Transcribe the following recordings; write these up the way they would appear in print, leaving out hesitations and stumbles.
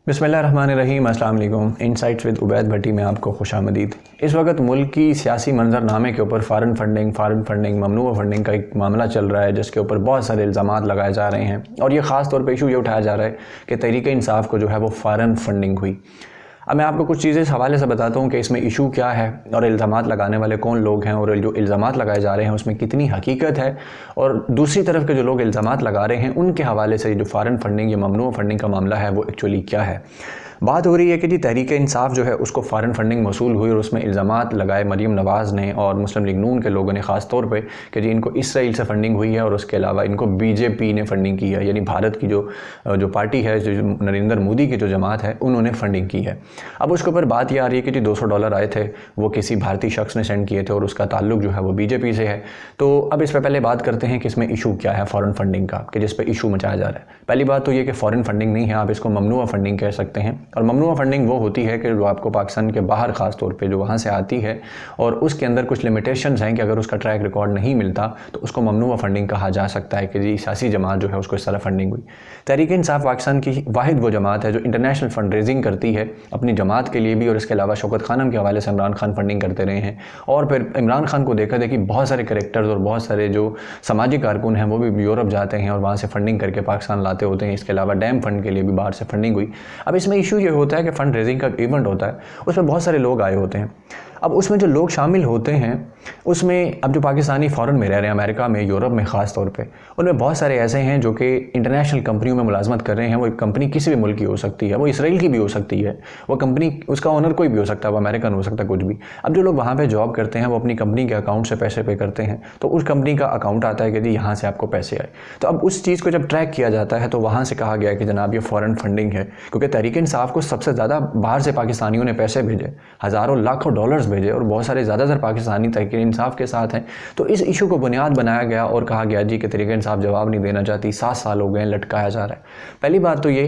बिस्मिल्लाहिर्रहमानिर्रहीम, अस्सलाम वालेकुम। इनसाइट्स विद उबैद भट्टी में आपको खुशामदीद। इस वक्त मुल्क की सियासी मंजरनामे के ऊपर फ़ॉरेन फंडिंग ममनूअ फंडिंग का एक मामला चल रहा है, जिसके ऊपर बहुत सारे इल्ज़ामात लगाए जा रहे हैं और ये ख़ास तौर पे इशू ये उठाया जा रहा है कि तहरीक इंसाफ को जो है वो फ़ॉरेन फंडिंग हुई। अब मैं आपको कुछ चीज़ें इस हवाले से बताता हूँ कि इसमें इशू क्या है और इल्ज़ामात लगाने वाले कौन लोग हैं और जो इल्ज़ामात लगाए जा रहे हैं उसमें कितनी हकीकत है, और दूसरी तरफ के जो लोग इल्ज़ामात लगा रहे हैं उनके हवाले से जो फ़ॉरेन फंडिंग या ममनूअ फंडिंग का मामला है वो एक्चुअली क्या है। बात हो रही है कि जी तहरीक इंसाफ जो है उसको फ़ॉरेन फंडिंग मौसूल हुई और उसमें इल्ज़ामात लगाए मरीम नवाज़ ने और मुस्लिम लीग नून के लोगों ने ख़ास तौर पे कि जी इनको इसराइल से फ़ंडिंग हुई है और उसके अलावा इनको बीजेपी ने फ़ंडिंग की है, यानी भारत की जो पार्टी है, जो नरेंद्र मोदी की जो जमात है, उन्होंने फ़ंडिंग की है। अब उसके ऊपर बात यह आ रही है कि जी $200 आए थे, वो किसी भारतीय शख्स ने सेंड किए थे और उसका ताल्लुक जो है वो बीजेपी से है। तो अब इस पर पहले बात करते हैं कि इसमें इशू क्या है फ़ॉरेन फंडिंग का, कि जिस पर इशू मचाया जा रहा है। पहली बात तो ये कि फ़ॉरेन फंडिंग नहीं है, आप इसको ममनूअ फंडिंग कह सकते हैं। और ममनूअ फंडिंग वो होती है कि जो आपको पाकिस्तान के बाहर ख़ास तौर पे जो वहाँ से आती है और उसके अंदर कुछ लिमिटेशंस हैं कि अगर उसका ट्रैक रिकॉर्ड नहीं मिलता तो उसको ममनूअ फंडिंग कहा जा सकता है कि जी सियासी जमात जो है उसको इस तरह फंडिंग हुई। तहरीक इंसाफ पाकिस्तान की वाहिद वो जमात है जो इंटरनेशनल फंड रेजिंग करती है अपनी जमात के लिए भी, और इसके अलावा शौकत खानम के हवाले से इमरान खान फंडिंग करते रहे हैं। और फिर इमरान खान को देखा देखी बहुत सारे करेक्टर्स और बहुत सारे जो समाजी कारकुन हैं वो भी यूरोप जाते हैं और वहाँ से फंडिंग करके पाकिस्तान लाते होते हैं। इसके अलावा डैम फंड के लिए भी बाहर से फंडिंग हुई। अब इसमें इशू ये होता है कि फ़ंड रेजिंग का इवेंट होता है, उसमें बहुत सारे लोग आए होते हैं। अब उसमें जो लोग शामिल होते हैं उसमें अब जो पाकिस्तानी फ़ॉरेन में रह रहे हैं, अमेरिका में, यूरोप में ख़ास तौर पे, उनमें बहुत सारे ऐसे हैं जो कि इंटरनेशनल कंपनियों में मुलाजमत कर रहे हैं। वो एक कंपनी किसी भी मुल्क की हो सकती है, वो इसराइल की भी हो सकती है, वो कंपनी उसका ओनर कोई भी हो सकता है, वो अमेरिकन हो सकता है, कुछ भी। अब जो लोग वहाँ पर जॉब करते हैं वो अपनी कंपनी के अकाउंट से पैसे पे करते हैं, तो उस कंपनी का अकाउंट आता है कि जी यहाँ से आपको पैसे आए। तो अब उस चीज़ को जब ट्रैक किया जाता है तो वहाँ से कहा गया कि जनाब ये फ़ॉरेन फंडिंग है, क्योंकि तहरीक इंसाफ को सबसे ज़्यादा बाहर से पाकिस्तानियों ने पैसे भेजे, हज़ारों लाखों डॉलर्स भेजे, और बहुत सारे ज़्यादातर पाकिस्तानी तहरीक इंसाफ के साथ हैं। तो इस इशू को बुनियाद बनाया गया और कहा गया जी कि तहरीक इंसाफ जवाब नहीं देना चाहती, 7 साल हो गए लटकाया जा रहा है। पहली बात तो ये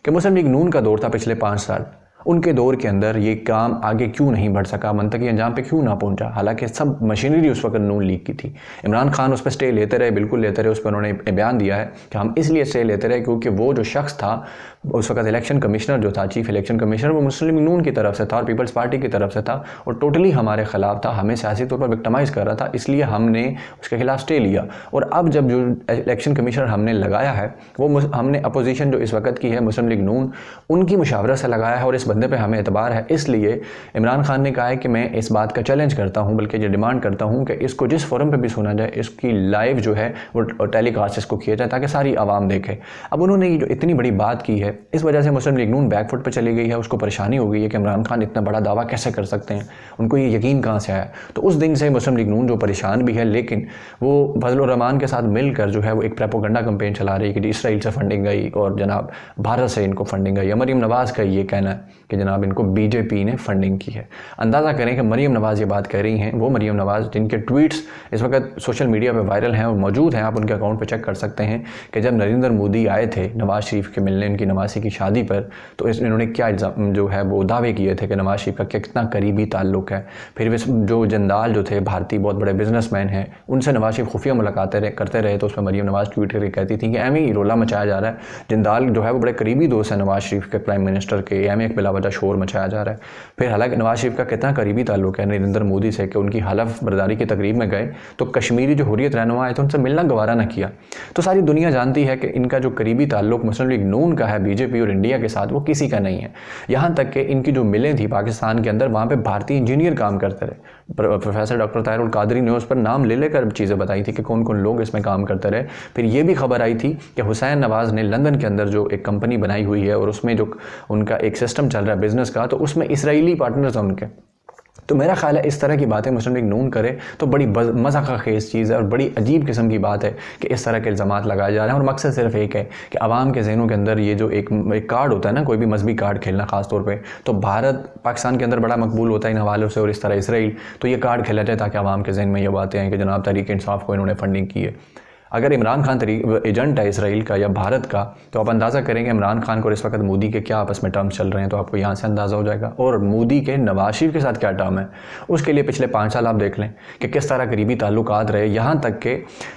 कि मुस्लिम लीग नून का दौर था पिछले 5 साल, उनके दौर के अंदर ये काम आगे क्यों नहीं बढ़ सका, मंतकी अंजाम पे क्यों ना पहुंचा, हालांकि सब मशीनरी उस वक्त नून लीग की थी। इमरान खान उस पर स्टे लेते रहे, बिल्कुल लेते रहे। उस पर उन्होंने बयान दिया है कि हम इसलिए स्टे लेते रहे क्योंकि वो जो शख्स था उस वक्त इलेक्शन कमिश्नर जो था, चीफ इलेक्शन कमिश्नर, वो मुस्लिम लीग नून की तरफ से था और पीपल्स पार्टी की तरफ से था और टोटली हमारे ख़िलाफ़ था, हमें सियासी तौर पर विक्टिमाइज़ कर रहा था, इसलिए हमने उसके खिलाफ स्टे लिया। और अब जब जो इलेक्शन कमिश्नर हमने लगाया है वो हमने अपोजिशन जो इस वक्त की है मुस्लिम लीग नून, उनकी मुशावरत से लगाया है और इस बंदे पर हमें एतबार है। इसलिए इमरान खान ने कहा है कि मैं इस बात का चैलेंज करता हूं, बल्कि ये डिमांड करता हूं कि इसको जिस फोरम पे भी सुना जाए, इसकी लाइव जो है वो टेलीकास्ट इसको किया जाए ताकि सारी आवाम देखे। अब उन्होंने ये जो इतनी बड़ी बात की है, इस वजह से मुस्लिम लीग नून बैकफुट पे चली गई है, उसको परेशानी हो गई है कि इमरान खान इतना बड़ा दावा कैसे कर सकते हैं, उनको ये यकीन कहाँ से आया। तो उस दिन से मुस्लिम लीग नून जो परेशान भी है, लेकिन वो फजल रहमान के साथ मिलकर जो है वो एक प्रोपेगेंडा कैंपेन चला रही है कि इसराइल से फंडिंग गई और जनाब भारत से इनको फंडिंग गई। मरीम नवाज़ का ये कहना है कि जनाब इनको बीजेपी ने फंडिंग की है। अंदाज़ा करें कि मरीम नवाज़ ये बात कह रही हैं, वो मरीम नवाज़ जिनके ट्वीट्स इस वक्त सोशल मीडिया पे वायरल हैं और मौजूद हैं, आप उनके अकाउंट पे चेक कर सकते हैं कि जब नरेंद्र मोदी आए थे नवाज़ शरीफ के मिलने उनकी नवासी की शादी पर, तो इन्होंने क्या जो है वो दावे किए थे कि नवाज़ शरीफ का कितना करीबी ताल्लुक है। फिर वे जो जंदाल जो थे भारतीय बहुत बड़े बिजनेसमैन हैं, उनसे नवाज़ शरीफ खुफिया मुलाकातें करते रहे, तो उसमें मरीम नवाज़ ट्वीट करके कहती थी कि एम ही रोला मचाया जा रहा है, जंदाल जो है वो बड़े करीबी दोस्त है नवाज़ शरीफ के, प्राइम मिनिस्टर के, एम एक बिला वजह शोर मचाया जा रहा है। फिर हालांकि नवाज़ शरीफ का कितना करीबी ताल्लुक है नरेंद्र मोदी से कि उनकी हलफ बर्दारी की तकरीब में गए तो कश्मीरी जो हुर्रियत रहनुमा आए थे उनसे मिलना गवारा न किया। तो सारी दुनिया जानती है कि इनका जो करीबी ताल्लुक मुस्लिम लीग नून का है बीजेपी और इंडिया के साथ, वो किसी का नहीं है। यहाँ तक कि इनकी जो मिलें थी पाकिस्तान के अंदर, वहाँ पे भारतीय इंजीनियर काम करते रहे। प्रोफेसर डॉक्टर ताहिर उल कादरी ने उस पर नाम ले लेकर चीज़ें बताई थी कि कौन कौन लोग इसमें काम करते रहे। फिर ये भी खबर आई थी कि हुसैन नवाज़ ने लंदन के अंदर जो एक कंपनी बनाई हुई है और उसमें जो उनका एक सिस्टम चल रहा है बिज़नेस का, तो उसमें इसराइली पार्टनर्स हैं उनके। तो मेरा ख्याल है इस तरह की बातें मुस्लिम लीग नून करे तो बड़ी मज़ा का खेज़ चीज़ है और बड़ी अजीब किस्म की बात है कि इस तरह के इल्ज़ामात लगाए जा रहे हैं। और मकसद सिर्फ एक है कि आवाम के जहनों के अंदर ये जो एक कार्ड होता है ना, कोई भी मजहबी कार्ड खेलना ख़ास तौर पे, तो भारत पाकिस्तान के अंदर बड़ा मकबूल होता है इन हवालों से, और इस तरह इसराइल, तो ये कार्ड खेला जाए ताकि आवाम के जहन में ये बातें हैं कि जनाब तहरीक इंसाफ को इन्होंने फंडिंग की है। अगर इमरान खान एजेंट है इसराइल का या भारत का, तो आप अंदाज़ा करेंगे इमरान खान को और इस वक्त मोदी के क्या आपस में टर्म्स चल रहे हैं, तो आपको यहाँ से अंदाज़ा हो जाएगा। और मोदी के नवाज शरीफ के साथ क्या टर्म है, उसके लिए पिछले 5 साल आप देख लें कि किस तरह करीबी ताल्लुकात रहे। यहाँ तक कि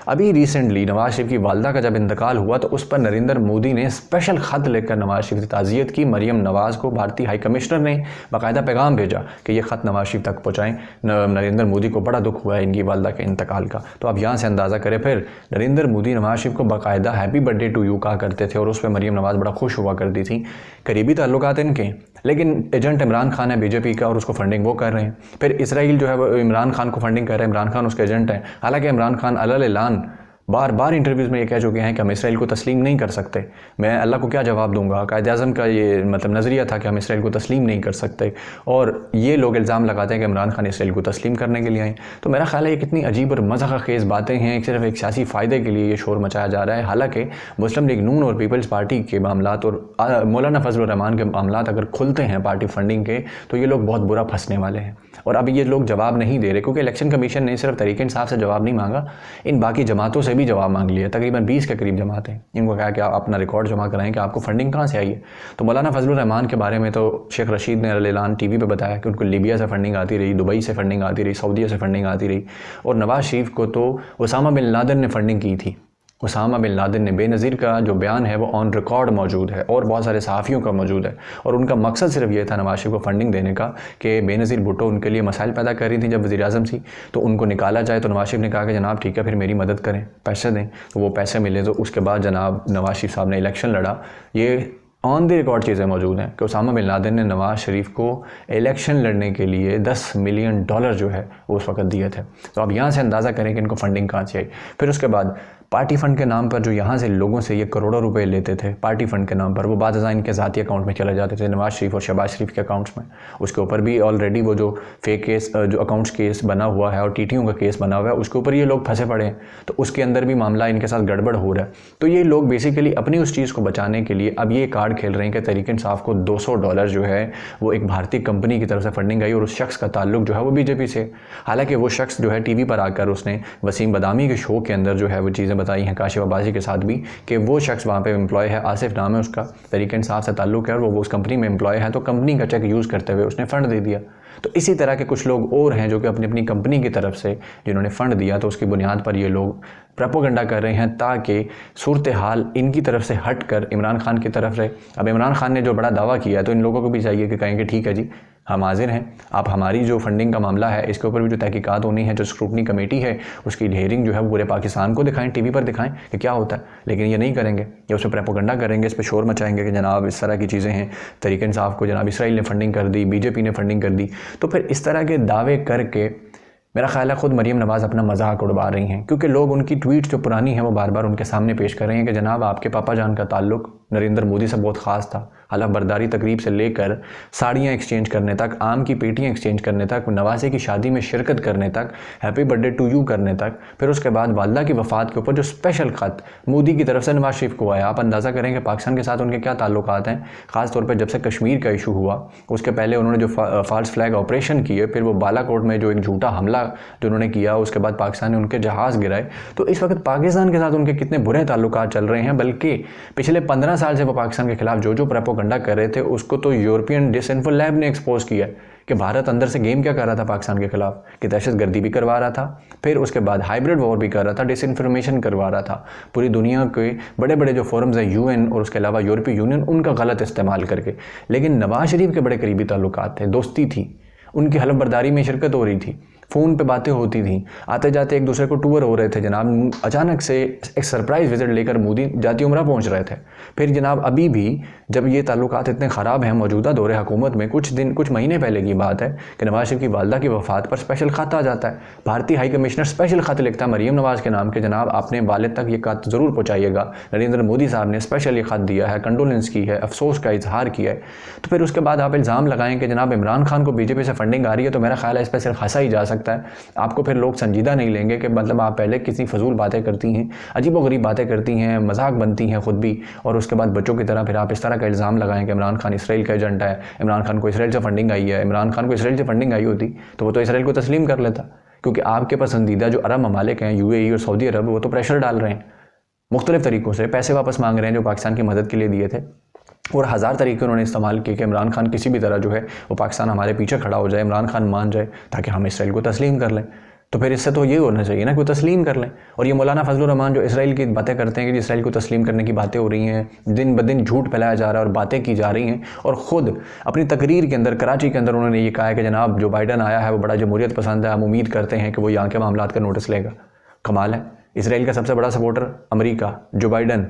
अभी रिसेंटली नवाज शरीफ की वालदा का जब इंतकाल हुआ तो उस पर नरेंद्र मोदी ने स्पेशल ख़त लेकर नवाज शरीफ की ताज़ियत की। मरीम नवाज़ को भारतीय हाई कमिश्नर ने बाकायदा पैगाम भेजा कि यह ख़त नवाज शरीफ तक पहुँचाएँ, नरेंद्र मोदी को बड़ा दुख हुआ है इनकी वालदा के इंतकाल का। तो आप यहाँ से अंदाज़ा करें। फिर नरेंद्र मोदी नवाज शरीफ को बाकायदा हैप्पी बर्थडे टू यू कहा करते थे और उस पर मरीम नवाज़ बड़ा खुश हुआ करती थी। करीबी ताल्लुकात इनके, लेकिन एजेंट इमरान खान है बीजेपी का और उसको फंडिंग वो कर रहे हैं। फिर इसराइल जो है वो इमरान खान को फंडिंग कर रहा है, इमरान खान उसके एजेंट है। हालांकि इमरान खान अलल ऐलान बार बार इंटरव्यूज़ में ये कह चुके हैं कि हम इसराइल को तस्लीम नहीं कर सकते। मैं अल्लाह को क्या जवाब दूंगा, कायद-ए-आज़म का ये मतलब नज़रिया था कि हम इसराइल को तस्लीम नहीं कर सकते, और ये लोग इल्ज़ाम लगाते हैं कि इमरान खान इसराइल को तस्लीम करने के लिए आए। तो मेरा ख्याल है ये कितनी अजीब और मज़ाक़ खेज़ बातें हैं, सिर्फ एक सियासी फ़ायदे के लिए ये शोर मचाया जा रहा है। हालाँकि मुस्लिम लीग नून और पीपल्स पार्टी के मामलात और मौलाना फजलुर रहमान के मामलात अगर खुलते हैं पार्टी फंडिंग के, तो ये लोग बहुत बुरा फंसने वाले हैं। और अभी ये लोग जवाब नहीं दे रहे, क्योंकि इलेक्शन कमीशन ने सिर्फ तहरीक इंसाफ से जवाब नहीं मांगा, इन बाकी जमातों से भी जवाब मांग लिया। तकरीबन 20 के करीब जमात हैं। इनको कहा कि आप अपना रिकॉर्ड जमा कराएं कि आपको फंडिंग कहाँ से आई है। तो मौलाना फजलुर रहमान के बारे में तो शेख रशीद ने ऐलान टीवी पे बताया कि उनको लीबिया से फंडिंग आती रही, दुबई से फंडिंग आती रही, सऊदीया से फंडिंग आती रही। और नवाज शरीफ को तो उसामा बिन लादेन ने फंडिंग की थी। उसामा बिन लादेन ने, बेनज़ीर का जो बयान है वो ऑन रिकॉर्ड मौजूद है और बहुत सारे सहाफ़ियों का मौजूद है। और उनका मकसद सिर्फ ये था नवाज शरीफ को फंडिंग देने का कि बेनज़ीर भुट्टो उनके लिए मसाइल पैदा कर रही थी जब वज़ीर आज़म थी, तो उनको निकाला जाए। तो नवाज शरीफ ने कहा कि जनाब ठीक है, फिर मेरी मदद करें, पैसे दें। तो वो पैसे मिले, तो उसके बाद जनाब नवाज शरीफ साहब ने इलेक्शन लड़ा। ये ऑन द रिकॉर्ड चीज़ें मौजूद हैं कि उसामा बिन लादेन ने नवाज शरीफ को इलेक्शन लड़ने के लिए $10 मिलियन जो है वो उस वक्त दिए थे। तो आप यहाँ से अंदाज़ा करें कि इनको फंडिंग कहाँ से आई। फिर उसके बाद पार्टी फ़ंड के नाम पर जो यहाँ से लोगों से ये करोड़ों रुपए लेते थे पार्टी फ़ंड के नाम पर, वो बाद इनके ज़ाती अकाउंट में चले जाते थे, नवाज शरीफ और शहबाज शरीफ के अकाउंट्स में। उसके ऊपर भी ऑलरेडी वो जो फेक केस, जो अकाउंट्स केस बना हुआ है और टीटीओ का केस बना हुआ है, उसके ऊपर ये लोग फंसे पड़े हैं। तो उसके अंदर भी मामला इनके साथ गड़बड़ हो रहा है। तो ये लोग बेसिकली अपनी उस चीज़ को बचाने के लिए अब ये कार्ड खेल रहे हैं कि तहरीक इंसाफ को $200 जो है वो एक भारतीय कंपनी की तरफ से फंडिंग आई और उस शख्स का ताल्लुक जो है वो बीजेपी से। हालांकि वो शख्स जो है टीवी पर आकर उसने वसीम बदामी के शो के अंदर जो है वो चीज़ें बताई हैं काशिफ के साथ भी, कि वो शख्स वहाँ पे एम्प्लॉय है, आसिफ नाम है उसका, तहरीक इंसाफ से ताल्लुक़ है और वो उस कंपनी में एम्प्लॉय है। तो कंपनी का चेक यूज़ करते हुए उसने फ़ंड दे दिया। तो इसी तरह के कुछ लोग और हैं जो कि अपनी अपनी कंपनी की तरफ से जिन्होंने फ़ंड दिया, तो उसकी बुनियाद पर ये लोग प्रोपेगेंडा कर रहे हैं ताकि सूरत हाल इनकी तरफ से हट कर इमरान खान की तरफ रहे। अब इमरान खान ने जो बड़ा दावा किया है, तो इन लोगों को भी चाहिए कि कहें कि ठीक है जी, हम हाजिर हैं, आप हमारी जो फंडिंग का मामला है इसके ऊपर भी जो तहकीकात होनी है, जो स्क्रूटनी कमेटी है उसकी हेयरिंग जो है पूरे पाकिस्तान को दिखाएं, टीवी पर दिखाएं कि क्या होता है। लेकिन ये नहीं करेंगे, ये उस पर प्रोपेगेंडा करेंगे, इस पर शोर मचाएंगे कि जनाब इस तरह की चीज़ें हैं, तहरीक इंसाफ को जनाब इसराइल ने फंडिंग कर दी, बीजेपी ने फंडिंग कर दी। तो फिर इस तरह के दावे करके मेरा ख्याल है ख़ुद मरीम नवाज़ अपना मजाक उड़वा रही हैं, क्योंकि लोग उनकी ट्वीट जो पुरानी है वो बार बार उनके सामने पेश कर रहे हैं कि जनाब आपके पापा जान का ताल्लुक नरेंद्र मोदी से बहुत ख़ास था। हलफ बर्दारी तकरीब से लेकर साड़ियाँ एक्सचेंज करने तक, आम की पेटियाँ एक्सचेंज करने तक, नवाज़े की शादी में शिरकत करने तक, हैप्पी बर्थडे टू यू करने तक, फिर उसके बाद वालदा की वफ़ात के ऊपर जो स्पेशल ख़त मोदी की तरफ से नवाज शरीफ को आया। आप अंदाज़ा करें कि पाकिस्तान के साथ उनके क्या ताल्लुकात हैं। ख़ास तौर पर जब से कश्मीर का इशू हुआ, उसके पहले उन्होंने जो फ़ाल्स फ्लैग ऑपरेशन किए, फिर वो बालाकोट में जो एक झूठा हमला जो उन्होंने किया, उसके बाद पाकिस्तान ने उनके जहाज़ गिराए। तो इस वक्त पाकिस्तान के साथ उनके कितने बुरे ताल्लुकात चल रहे हैं, बल्कि पिछले 15 साल से वो पाकिस्तान के खिलाफ जो प्रोपेगेंडा कर रहे थे उसको तो यूरोपियन डिसइंफो लैब ने एक्सपोज किया कि भारत अंदर से गेम क्या कर रहा था पाकिस्तान के खिलाफ, कि दहशतगर्दी भी करवा रहा था, फिर उसके बाद हाइब्रिड वॉर भी कर रहा था, डिसइंफॉर्मेशन करवा रहा था, पूरी दुनिया के बड़े बड़े जो फोरम्स हैं यूएन और उसके अलावा यूरोपीय यूनियन, उनका गलत इस्तेमाल करके। लेकिन नवाज शरीफ के बड़े करीबी ताल्लुकात थे, दोस्ती थी, उनकी हलफ बर्दारी में शिरकत हो रही थी, फ़ोन पे बातें होती थी, आते जाते एक दूसरे को टूर हो रहे थे जनाब। अचानक से एक सरप्राइज़ विज़िट लेकर मोदी जाती उम्रा पहुंच रहे थे। फिर जनाब अभी भी जब ये ताल्लुकात इतने ख़राब हैं मौजूदा दौरे हुकूमत में, कुछ महीने पहले की बात है कि नवाज शरीफ की वालदा की वफ़ात पर स्पेशल ख़त आ जाता है, भारतीय हाई कमिश्नर स्पेशल ख़त लिखता है मरीम नवाज़ के नाम के, जनाब आपने वालिद तक ये ख़त ज़रूर पहुँचाइएगा, नरेंद्र मोदी साहब ने स्पेशल ये ख़त दिया है, कंडोलेंस की है, अफसोस का इजहार किया है। तो फिर उसके बाद आप इल्ज़ाम लगाएं कि जनाब इमरान खान को बीजेपी से फंडिंग आ रही है, तो मेरा ख्याल है इस पर सिर्फ हंसा ही जा सकता है। आपको फिर लोग संजीदा नहीं लेंगे कि मतलब आप पहले किसी फजूल बातें करती हैं, अजीब व गरीब बातें करती हैं, मजाक बनती हैं खुद भी, और उसके बाद बच्चों की तरह फिर आप इस तरह का इल्ज़ाम लगाएं कि इमरान खान इसराइल का एजेंट है, इमरान खान को इसराइल से फंडिंग आई है। इमरान खान को इसराइल से फंडिंग आई होती तो वो तो इसराइल को तस्लीम कर लेता क्योंकि आपके पसंदीदा जो अरब ममालिक हैं, UAE और सऊदी अरब, वो तो प्रेशर डाल रहे हैं मुख्तलिफ़ तरीक़ों से, पैसे वापस मांग रहे हैं जो पाकिस्तान की मदद के लिए दिए थे, और हज़ार तरीके उन्होंने इस्तेमाल किए कि इमरान खान किसी भी तरह जो है वो पाकिस्तान हमारे पीछे खड़ा हो जाए, इमरान खान मान जाए ताकि हम इसराइल को तस्लीम कर लें। तो फिर इससे तो ये होना चाहिए ना कि वो तस्लीम कर लें। और ये मौलाना फजलुर रहमान जो इसराइल की बातें करते हैं कि इसराइल को तस्लीम करने की बातें हो रही हैं, दिन ब दिन झूठ फैलाया जा रहा है और बातें की जा रही हैं, और ख़ुद अपनी तकरीर के अंदर कराची के अंदर उन्होंने ये कहा है कि जनाब जो बाइडन आया है वो बड़ा जमहूरियत पसंद है, हम उम्मीद करते हैं कि वो यहाँ के मामलात का नोटिस लेगा। कमाल है। इसराइल का सबसे बड़ा सपोर्टर अमेरिका, जो बाइडन,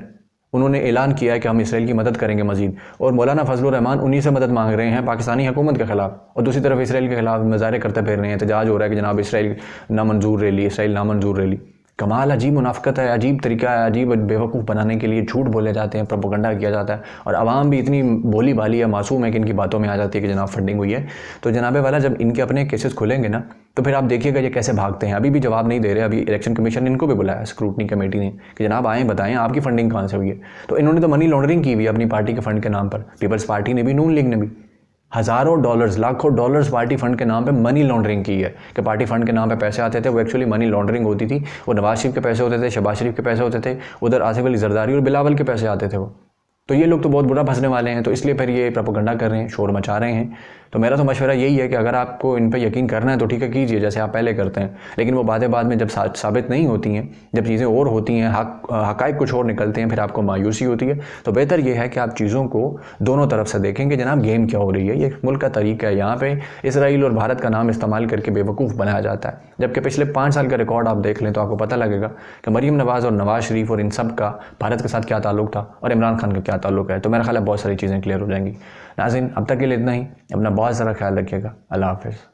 उन्होंने ऐलान किया है कि हम इसराइल की मदद करेंगे मजीद, और मौलाना फजलुर रहमान उन्हीं से मदद मांग रहे हैं पाकिस्तानी हुकूमत के ख़िलाफ़, और दूसरी तरफ इसराइल के ख़िलाफ़ मुजाहरे करते फिर रहे हैं, एहतजाज हो रहा है कि जनाब इसराइल नामंजूर रैली, इसराइल नामंजूर रैली। कमाल, अजीब मुनाफ़क़त है, अजीब तरीका है, अजीब बेवकूफ़ बनाने के लिए झूठ बोले जाते हैं, प्रोपेगेंडा किया जाता है, और आवाम भी इतनी भोली भाली या मासूम है कि इनकी बातों में आ जाती है कि जनाब फंडिंग हुई है। तो जनाब वाला जब इनके अपने केसेस खुलेंगे ना तो फिर आप देखिएगा ये कैसे भागते हैं। अभी भी जवाब नहीं दे रहे। अभी इलेक्शन कमीशन ने इनको भी बुलाया, स्क्रूटनी कमेटी ने, कि जनाब आएँ बताएं आपकी फंडिंग कहाँ से हुई है। तो इन्होंने तो मनी लॉन्ड्रिंग की हुई है अपनी पार्टी के फ़ंड के नाम पर, पीपल्स पार्टी ने भी, नून लीग ने भी हज़ारों डॉलर्स, लाखों डॉलर्स पार्टी फ़ंड के नाम पे मनी लॉन्ड्रिंग की है, कि पार्टी फ़ंड के नाम पे पैसे आते थे, वो एक्चुअली मनी लॉन्ड्रिंग होती थी। वो नवाज शरीफ के पैसे होते थे, शहबाज शरीफ के पैसे होते थे, उधर आसिफ अली जरदारी और बिलावल के पैसे आते थे वो। तो ये लोग तो बहुत बुरा फंसने वाले हैं, तो इसलिए फिर ये प्रोपेगेंडा कर रहे हैं, शोर मचा रहे हैं। तो मेरा तो मशवरा यही है कि अगर आपको इन पे यकीन करना है तो ठीक है कीजिए, जैसे आप पहले करते हैं, लेकिन वो बातें बाद में जब साबित नहीं होती हैं, जब चीज़ें और होती हैं, हक़ाइक़ कुछ और निकलते हैं, फिर आपको मायूसी होती है। तो बेहतर ये है कि आप चीज़ों को दोनों तरफ से देखें कि जनाब गेम क्या हो रही है। ये मुल्क का तरीका है, यहाँ पर इसराइल और भारत का नाम इस्तेमाल करके बेवकूफ़ बनाया जाता है, जबकि पिछले 5 साल का रिकॉर्ड आप देख लें तो आपको पता लगेगा कि मरीम नवाज़ और नवाज शरीफ और इन सब का भारत के साथ क्या ताल्लुक़ था और इमरान खान का क्या ताल्लुक़ है। तो मेरा ख्याल है बहुत सारी चीज़ें क्लियर हो जाएंगी। नाज़रीन, अब तक के लिए इतना ही। अपना बहुत सारा ख्याल रखिएगा। अल्लाह हाफ़िज़।